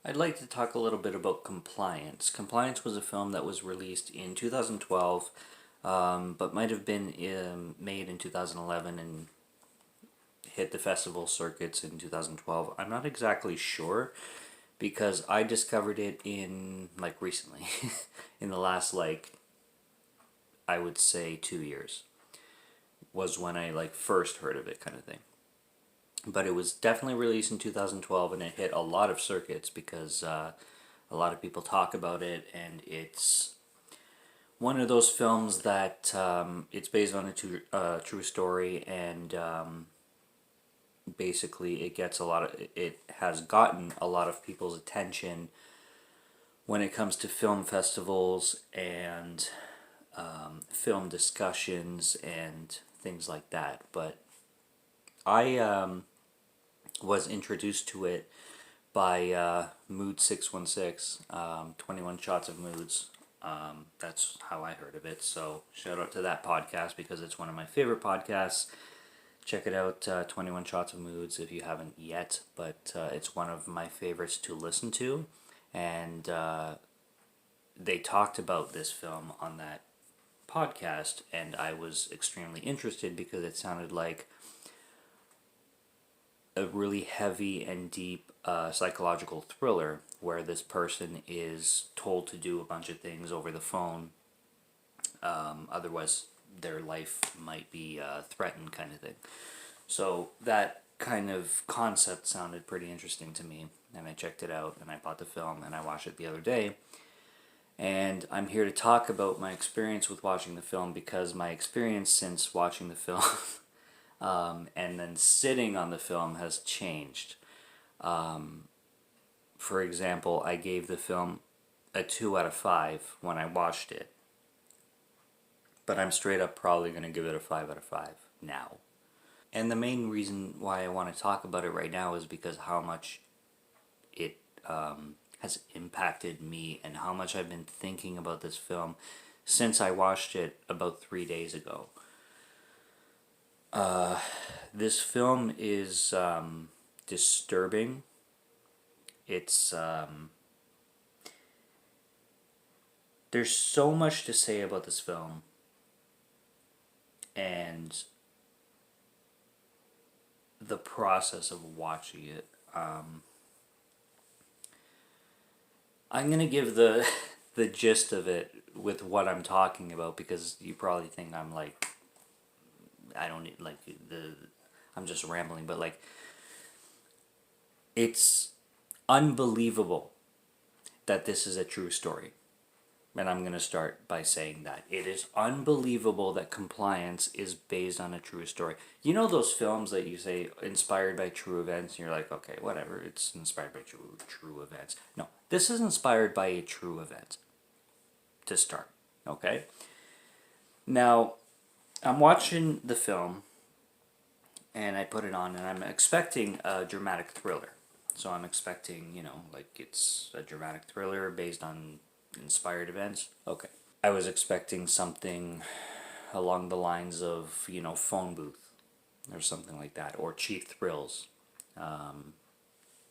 I'd like to talk a little bit about Compliance. Compliance was a film that was released in 2012, but might have been made in 2011 and hit the festival circuits in 2012. I'm not exactly sure because I discovered it in recently, in the last I would say 2 years was when I first heard of it, kind of thing. But it was definitely released in 2012 and it hit a lot of circuits because a lot of people talk about it, and it's one of those films that it's based on a true story, and basically it has gotten a lot of people's attention when it comes to film festivals and film discussions and things like that. But I was introduced to it by Mood 616, 21 Shots of Moods. That's how I heard of it. So shout out to that podcast because it's one of my favorite podcasts. Check it out, 21 Shots of Moods, if you haven't yet. But it's one of my favorites to listen to. And they talked about this film on that podcast, and I was extremely interested because it sounded like a really heavy and deep psychological thriller where this person is told to do a bunch of things over the phone. Otherwise, their life might be threatened, kind of thing. So that kind of concept sounded pretty interesting to me, and I checked it out, and I bought the film, and I watched it the other day. And I'm here to talk about my experience with watching the film because my experience since watching the film and then sitting on the film has changed. For example, I gave the film a 2 out of 5 when I watched it, but I'm straight up probably going to give it a 5 out of 5 now. And the main reason why I want to talk about it right now is because how much it has impacted me and how much I've been thinking about this film since I watched it about 3 days ago. This film is disturbing. It's there's so much to say about this film, and the process of watching it. I'm gonna give the the gist of it with what I'm talking about because you probably think I'm I don't need I'm just rambling, but it's unbelievable that this is a true story. And I'm going to start by saying that. It is unbelievable that Compliance is based on a true story. You know those films that you say inspired by true events, and you're like, okay, whatever, it's inspired by true events. No, this is inspired by a true event to start, okay? Now, I'm watching the film, and I put it on, and I'm expecting a dramatic thriller. So I'm expecting, it's a dramatic thriller based on inspired events. Okay. I was expecting something along the lines of, Phone Booth or something like that, or Cheap Thrills.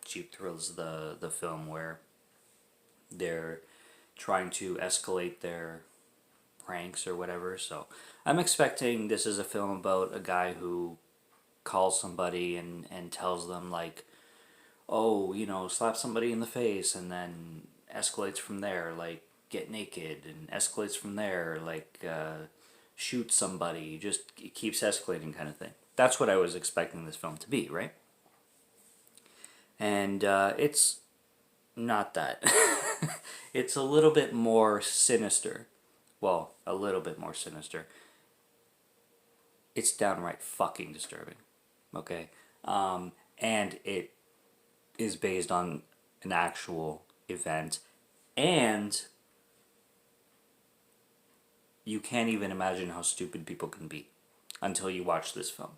Cheap Thrills, the film where they're trying to escalate their pranks or whatever. So I'm expecting this is a film about a guy who calls somebody and tells them oh, slap somebody in the face, and then escalates from there, get naked, and escalates from there, shoot somebody, just it keeps escalating, kind of thing. That's what I was expecting this film to be, right? And it's not that. It's a little bit more sinister. Well, a little bit more sinister. It's downright fucking disturbing, okay? And it is based on an actual event, and you can't even imagine how stupid people can be until you watch this film.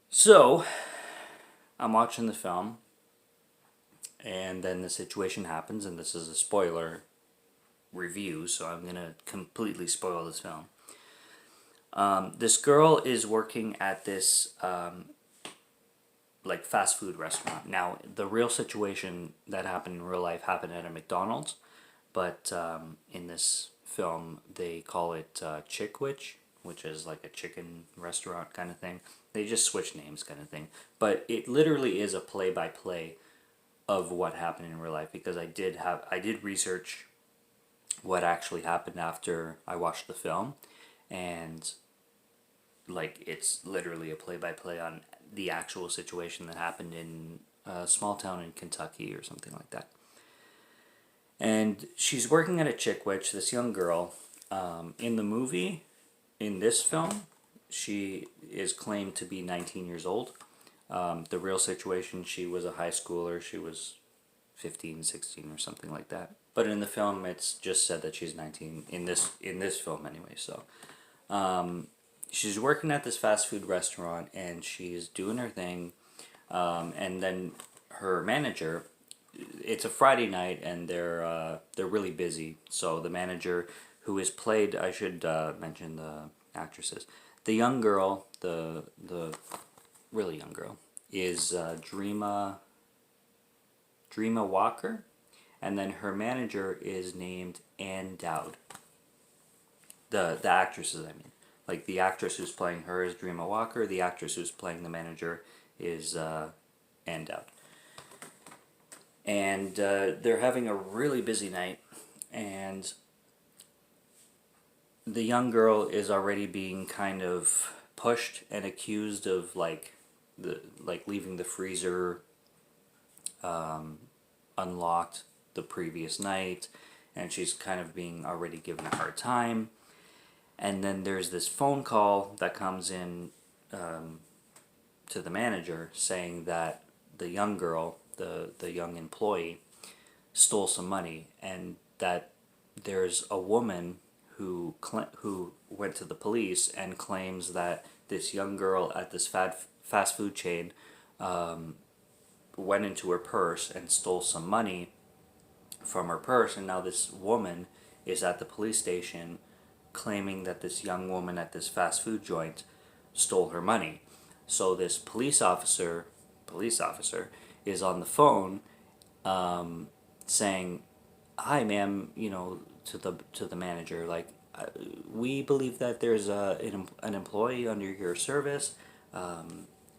So, I'm watching the film, and then the situation happens, and this is a spoiler review, so I'm going to completely spoil this film. This girl is working at this like fast food restaurant. Now, the real situation that happened in real life happened at a McDonald's, but in this film they call it Chickwich, which is like a chicken restaurant kind of thing. They just switch names kind of thing, but it literally is a play by play of what happened in real life, because I did research what actually happened after I watched the film, and like it's literally a play by play on the actual situation that happened in a small town in Kentucky or something like that. And she's working at a Chick Witch, this young girl. In the movie, in this film, she is claimed to be 19 years old. The real situation, she was a high schooler. She was 15, 16 or something like that. But in the film, it's just said that she's 19 in this film anyway. So she's working at this fast food restaurant and she's doing her thing. And then her manager, it's a Friday night and they're really busy. So the manager, who is played, I should mention the actresses. The young girl, the really young girl, is Dreama Walker, and then her manager is named Ann Dowd. The actresses, I mean, like the actress who's playing her is Dreama Walker. The actress who's playing the manager is Ann Dowd. And they're having a really busy night, and the young girl is already being kind of pushed and accused of leaving the freezer unlocked the previous night, and she's kind of being already given a hard time. And then there's this phone call that comes in to the manager saying that the young girl, the young employee, stole some money, and that there's a woman who went to the police and claims that this young girl at this fast food chain went into her purse and stole some money from her purse, and now this woman is at the police station claiming that this young woman at this fast food joint stole her money. So this police officer is on the phone saying, "Hi, ma'am, to the manager, like, we believe that there's an employee under your service,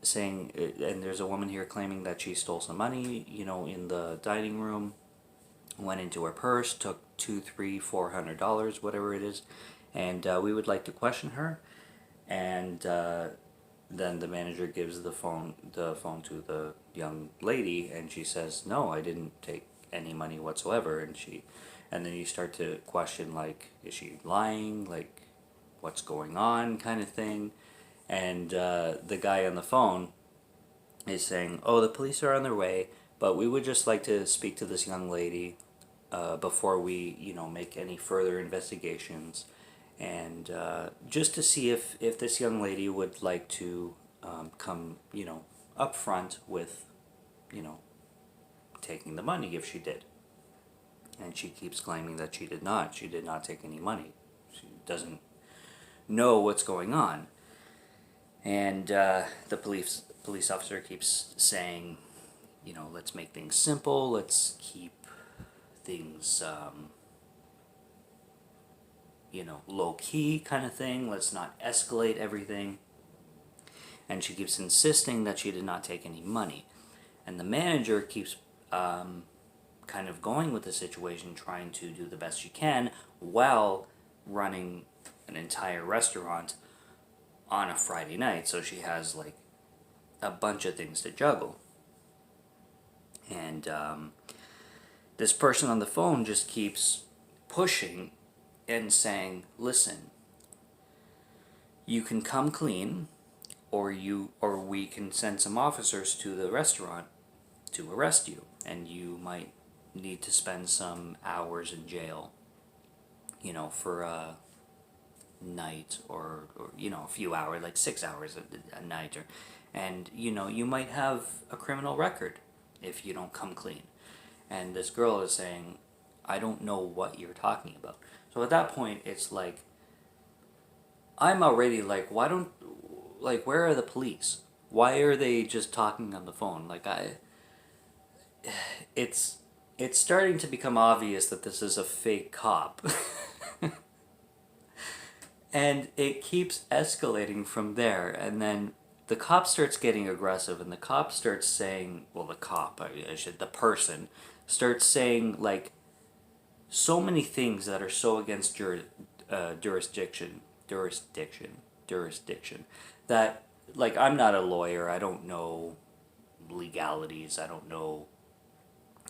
saying, and there's a woman here claiming that she stole some money, in the dining room, went into her purse, took $200, $300, $400, whatever it is, and we would like to question her." And then the manager gives the phone to the young lady, and she says, "No, I didn't take any money whatsoever." And then you start to question, like, is she lying? Like, what's going on, kind of thing. And the guy on the phone is saying, "Oh, the police are on their way, but we would just like to speak to this young lady before we, make any further investigations, and just to see if this young lady would like to come, up front with, taking the money if she did." And she keeps claiming that she did not. She did not take any money. She doesn't know what's going on. And the police officer keeps saying, let's make things simple. Let's keep things, low key kind of thing. Let's not escalate everything. And she keeps insisting that she did not take any money. And the manager keeps kind of going with the situation, trying to do the best she can while running an entire restaurant on a Friday night. So she has like a bunch of things to juggle. And this person on the phone just keeps pushing and saying, "Listen, you can come clean, or we can send some officers to the restaurant to arrest you, and you might need to spend some hours in jail, for a night, or a few hours, like 6 hours a night, and you might have a criminal record if you don't come clean." And this girl is saying, "I don't know what you're talking about." So at that point, it's like, I'm already like, where are the police? Why are they just talking on the phone? Like it's it's starting to become obvious that this is a fake cop. And it keeps escalating from there, and then the cop starts getting aggressive, and the cop starts saying, well, the cop, I should, the person, starts saying, like, so many things that are so against jurisdiction, that, like, I'm not a lawyer, I don't know legalities, I don't know,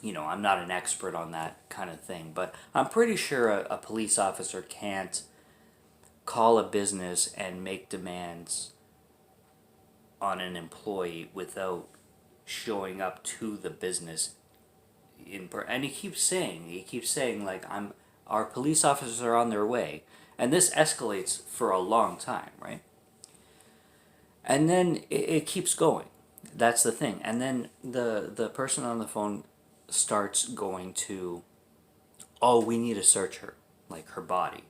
I'm not an expert on that kind of thing, but I'm pretty sure a police officer can't call a business and make demands on an employee without showing up to the business and he keeps saying like our police officers are on their way, and this escalates for a long time, right? And then it keeps going. That's the thing. And then the person on the phone starts going to, oh, we need to search her, like her body,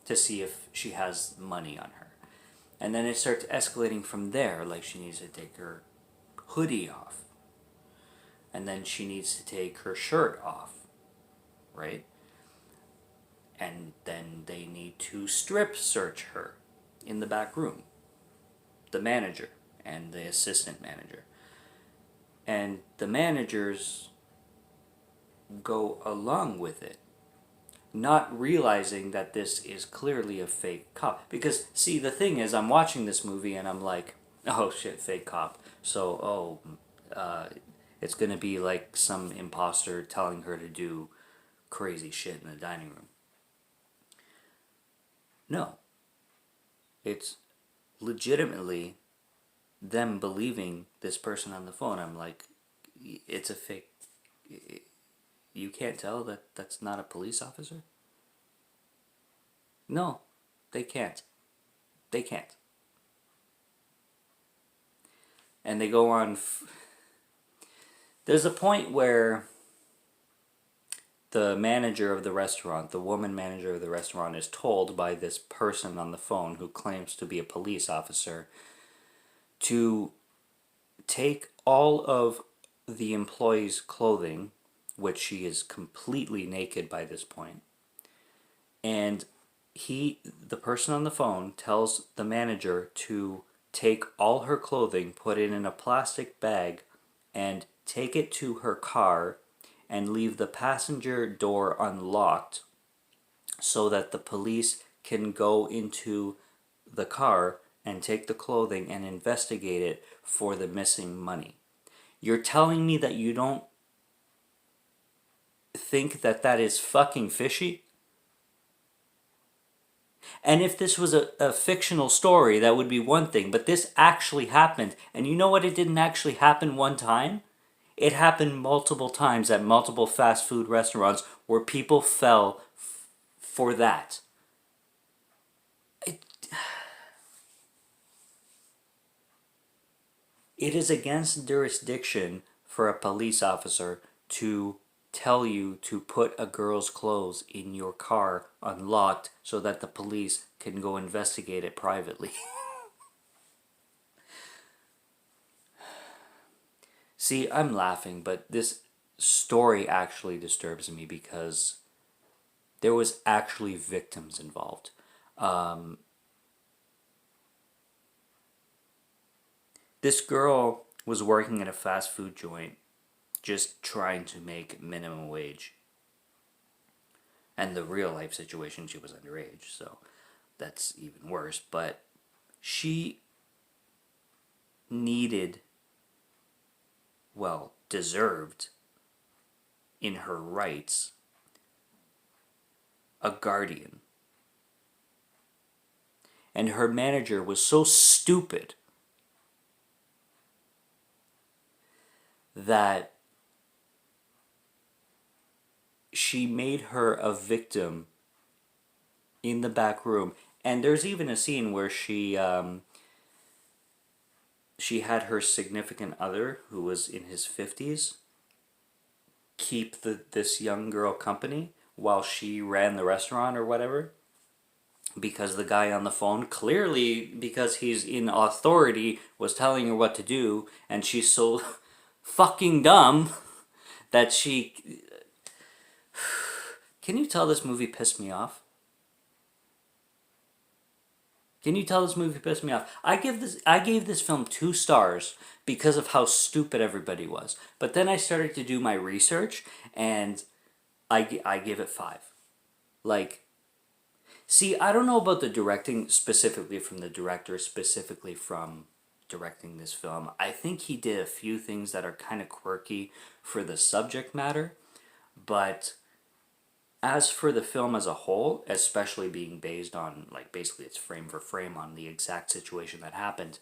to see if she has money on her. And then it starts escalating from there, like she needs to take her hoodie off. And then she needs to take her shirt off, right? And then they need to strip search her in the back room. The manager and the assistant manager. And the managers go along with it, not realizing that this is clearly a fake cop. Because, see, the thing is, I'm watching this movie and I'm like, oh shit, fake cop. So, it's gonna be like some imposter telling her to do crazy shit in the dining room. No. It's legitimately them believing this person on the phone. I'm like, it's a fake. You can't tell that that's not a police officer? No, they can't. They can't. And they go on. There's a point where the manager of the restaurant, the woman manager of the restaurant, is told by this person on the phone who claims to be a police officer to take all of the employee's clothing, which she is completely naked by this point, and the person on the phone tells the manager to take all her clothing, put it in a plastic bag, and take it to her car and leave the passenger door unlocked so that the police can go into the car and take the clothing and investigate it for the missing money. You're telling me that you don't think that that is fucking fishy? And if this was a fictional story, that would be one thing, but this actually happened. And you know what? It didn't actually happen one time. It happened multiple times at multiple fast food restaurants where people fell for that. It, it is against jurisdiction for a police officer to tell you to put a girl's clothes in your car unlocked so that the police can go investigate it privately. See, I'm laughing, but this story actually disturbs me because there was actually victims involved. This girl was working at a fast food joint just trying to make minimum wage. And the real life situation, she was underage, so that's even worse. But she needed, well, deserved, in her rights, a guardian. And her manager was so stupid that she made her a victim in the back room. And there's even a scene where she had her significant other, who was in his 50s, keep this young girl company while she ran the restaurant or whatever. because the guy on the phone, clearly because he's in authority, was telling her what to do, and she's so fucking dumb that she... Can you tell this movie pissed me off? Can you tell this movie pissed me off? I gave this film 2 stars because of how stupid everybody was. But then I started to do my research, and I give it 5. Like, see, I don't know about the directing specifically from the director, specifically from directing this film. I think he did a few things that are kind of quirky for the subject matter, but as for the film as a whole, especially being based on, like, basically it's frame for frame on the exact situation that happened,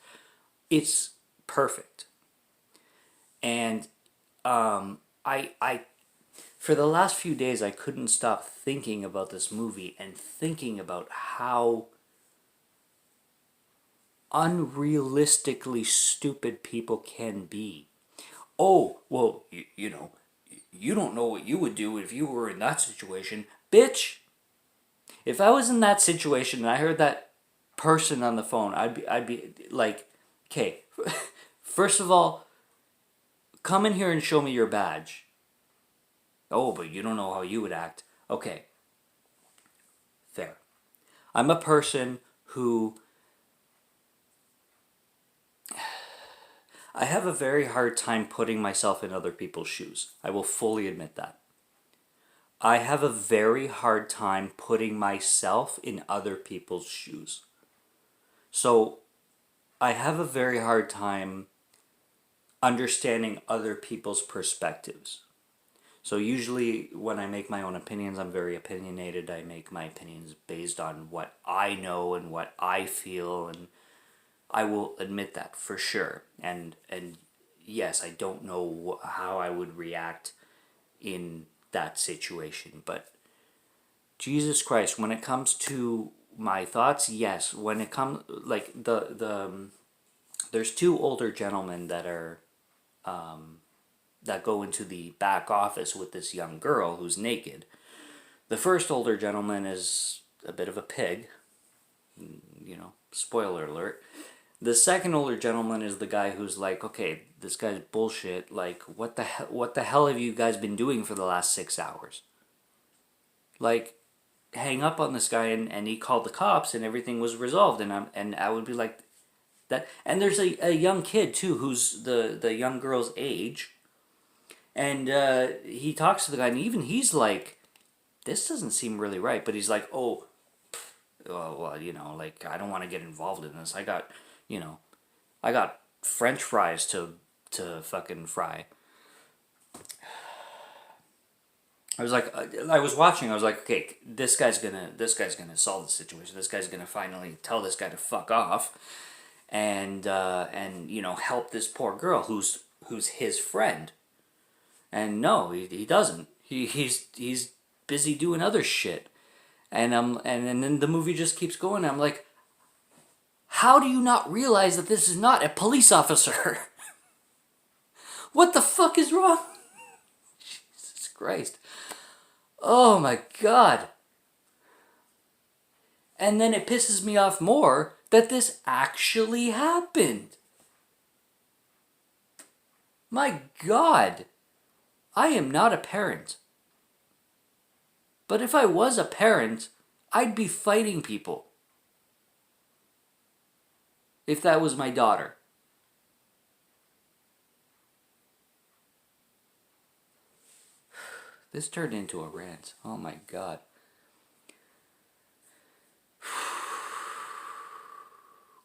it's perfect. And I for the last few days, I couldn't stop thinking about this movie and thinking about how unrealistically stupid people can be. Oh, well, you know, you don't know what you would do if you were in that situation. Bitch! If I was in that situation and I heard that person on the phone, I'd be like, okay, first of all, come in here and show me your badge. Oh, but you don't know how you would act. Okay. Fair. I'm a person who... I have a very hard time putting myself in other people's shoes. I will fully admit that. I have a very hard time putting myself in other people's shoes. So, I have a very hard time understanding other people's perspectives. So usually when I make my own opinions, I'm very opinionated. I make my opinions based on what I know and what I feel, and I will admit that for sure. And yes, I don't know how I would react in that situation, but Jesus Christ, when it comes to my thoughts, yes. When it comes, like, there's 2 older gentlemen that are that go into the back office with this young girl who's naked. The first older gentleman is a bit of a pig, you know, spoiler alert. The second older gentleman is the guy who's like, okay, this guy's bullshit, like, what the hell have you guys been doing for the last 6 hours? Like, hang up on this guy, and he called the cops and everything was resolved, and I would be like, that. And there's a young kid too who's the young girl's age. And he talks to the guy, and even he's like, this doesn't seem really right. But he's like, oh, well, you know, like, I don't want to get involved in this. I got French fries to fucking fry. I was like, I was watching. I was like, okay, this guy's gonna solve the situation. This guy's gonna finally tell this guy to fuck off, and you know, help this poor girl who's his friend. And no, he doesn't. He's busy doing other shit. And then the movie just keeps going. I'm like, how do you not realize that this is not a police officer? What the fuck is wrong? Jesus Christ. Oh my God. And then it pisses me off more that this actually happened. My God. I am not a parent. But if I was a parent, I'd be fighting people. If that was my daughter. This turned into a rant. Oh my God.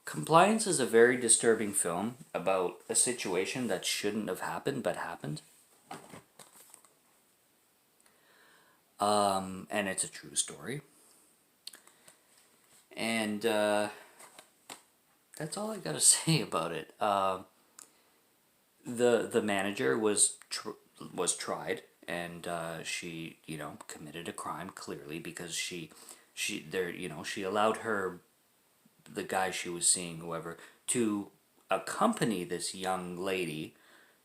Compliance is a very disturbing film about a situation that shouldn't have happened but happened. And it's a true story. And that's all I gotta say about it. The manager was tried, and she, you know, committed a crime clearly because she allowed the guy she was seeing, whoever, to accompany this young lady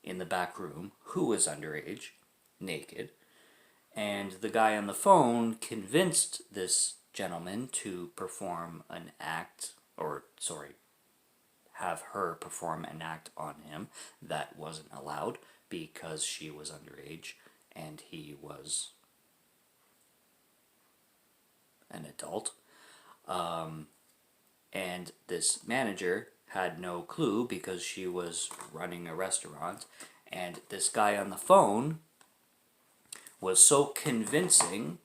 in the back room who was underage, naked. And the guy on the phone convinced this gentleman to perform an act, or sorry, have her perform an act on him that wasn't allowed because she was underage and he was an adult. And this manager had no clue because she was running a restaurant, and this guy on the phone was so convincing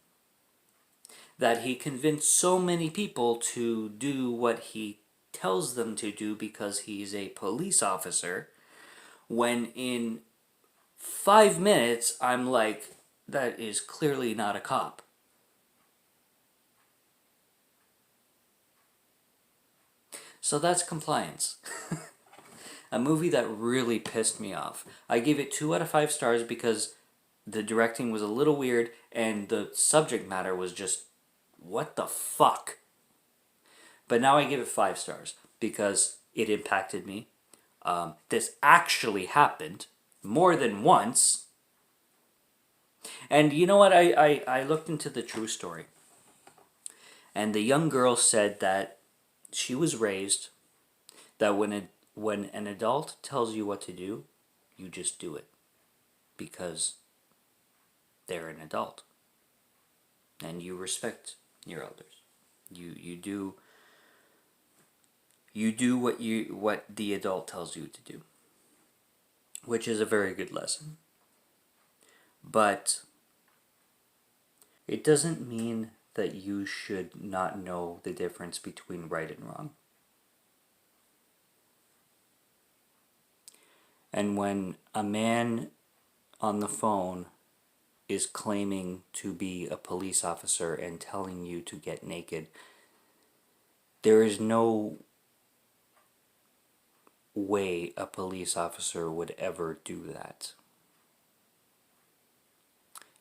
that he convinced so many people to do what he tells them to do because he's a police officer, when in 5 minutes I'm like, that is clearly not a cop. So that's Compliance. A movie that really pissed me off. I gave it 2 out of 5 stars because the directing was a little weird and the subject matter was just, what the fuck? But now I give it 5 stars because it impacted me. This actually happened more than once. And you know what? I looked into the true story. And the young girl said that she was raised that when an adult tells you what to do, you just do it because they're an adult and you respect your elders. You do what the adult tells you to do, which is a very good lesson. But it doesn't mean that you should not know the difference between right and wrong. And when a man on the phone is claiming to be a police officer and telling you to get naked, there is no way a police officer would ever do that.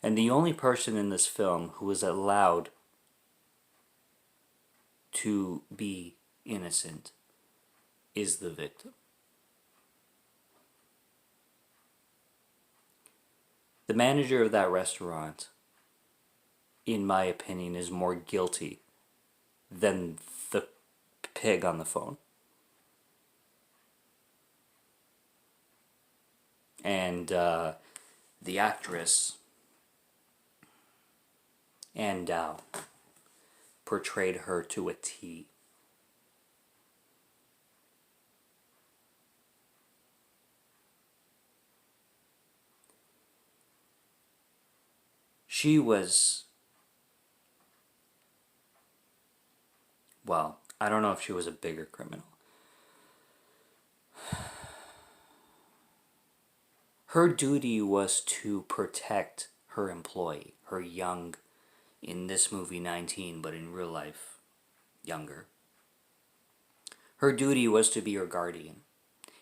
And the only person in this film who is allowed to be innocent is the victim. The manager of that restaurant, in my opinion, is more guilty than the pig on the phone. And the actress, and portrayed her to a T. She was, well, I don't know if she was a bigger criminal. Her duty was to protect her employee, her young, in this movie 19, but in real life, younger. Her duty was to be her guardian,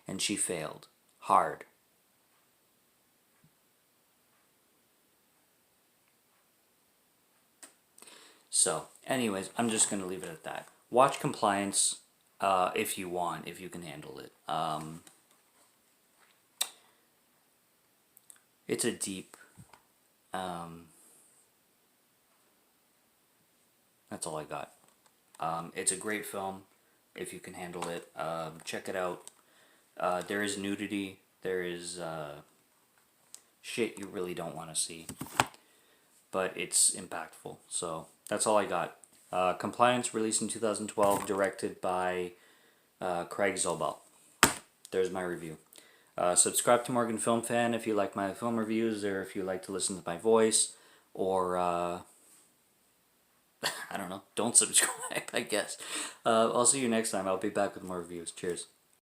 and she failed hard. So, anyways, I'm just going to leave it at that. Watch Compliance if you want, if you can handle it. It's a deep... that's all I got. It's a great film if you can handle it. Check it out. There is nudity. There is shit you really don't want to see. But it's impactful. So that's all I got. Compliance, released in 2012, directed by Craig Zobel. There's my review. Subscribe to Morgan Film Fan if you like my film reviews, or if you like to listen to my voice, or I don't know, don't subscribe, I guess. I'll see you next time. I'll be back with more reviews. Cheers.